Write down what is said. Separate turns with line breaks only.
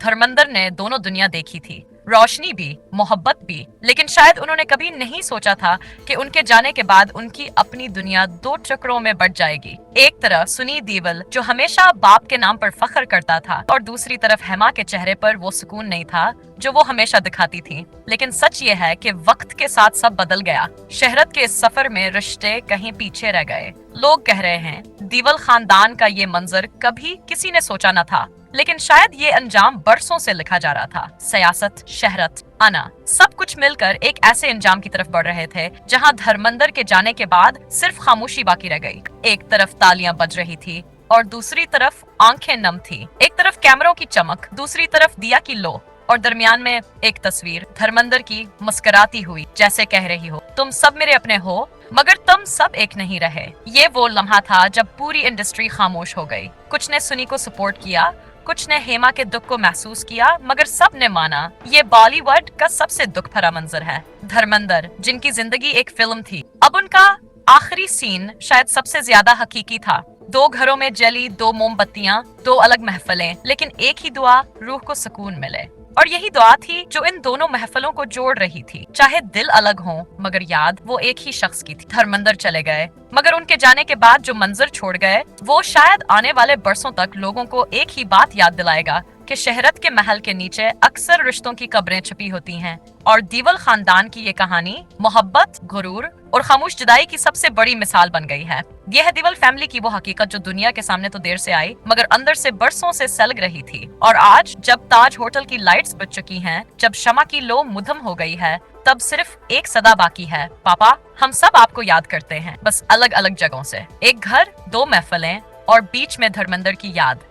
धर्मेंद्र ने दोनों दुनिया देखी थी, रोशनी भी, मोहब्बत भी, लेकिन शायद उन्होंने कभी नहीं सोचा था कि उनके जाने के बाद उनकी अपनी दुनिया दो टुकड़ों में बट जाएगी। एक तरफ सुनी देओल जो हमेशा बाप के नाम पर फख्र करता था, और दूसरी तरफ हेमा के चेहरे पर वो सुकून नहीं था जो वो हमेशा दिखाती थी। लेकिन सच ये है कि वक्त के साथ सब बदल गया। शहरत के इस सफर में रिश्ते कहीं पीछे रह गए। लोग कह रहे हैं देओल खानदान का ये मंजर कभी किसी ने सोचा न था, लेकिन शायद ये अंजाम बरसों से लिखा जा रहा था। सियासत, शहरत, आना, सब कुछ मिलकर एक ऐसे अंजाम की तरफ बढ़ रहे थे जहां धर्मेंद्र के जाने के बाद सिर्फ खामोशी बाकी रह गई। एक तरफ तालियां बज रही थी और दूसरी तरफ आंखें नम थी। एक तरफ कैमरों की चमक, दूसरी तरफ दिया की लो, और दरमियान में एक तस्वीर धर्मेंद्र की मुस्कुराती हुई, जैसे कह रही हो तुम सब मेरे अपने हो मगर तुम सब एक नहीं रहे। ये वो लम्हा था जब पूरी इंडस्ट्री खामोश हो गई। कुछ ने सुनी को सपोर्ट किया, कुछ ने हेमा के दुख को महसूस किया, मगर सब ने माना ये बॉलीवुड का सबसे दुख भरा मंजर है। धर्मेंद्र जिनकी जिंदगी एक फिल्म थी, अब उनका आखिरी सीन शायद सबसे ज्यादा हकीकी था। दो घरों में जली दो मोमबत्तियां, दो अलग महफिलें, लेकिन एक ही दुआ, रूह को सुकून मिले। और यही दुआ थी जो इन दोनों महफिलों को जोड़ रही थी। चाहे दिल अलग हो मगर याद वो एक ही शख्स की थी। धर्मेंद्र चले गए, मगर उनके जाने के बाद जो मंजर छोड़ गए वो शायद आने वाले बरसों तक लोगों को एक ही बात याद दिलाएगा कि शहरत के महल के नीचे अक्सर रिश्तों की कब्रें छुपी होती हैं। और देओल खानदान की ये कहानी मोहब्बत, गुरूर और खामोश जुदाई की सबसे बड़ी मिसाल बन गई है। यह है देओल फैमिली की वो हकीकत जो दुनिया के सामने तो देर से आई मगर अंदर से बरसों से सलग रही थी। और आज जब ताज होटल की लाइट्स बुझ चुकी हैं, जब शमा की लो मुधम हो गई है, तब सिर्फ एक सदा बाकी है, पापा हम सब आपको याद करते हैं, बस अलग अलग जगहों से। एक घर, दो महफिलें और बीच में धर्मेंद्र की याद।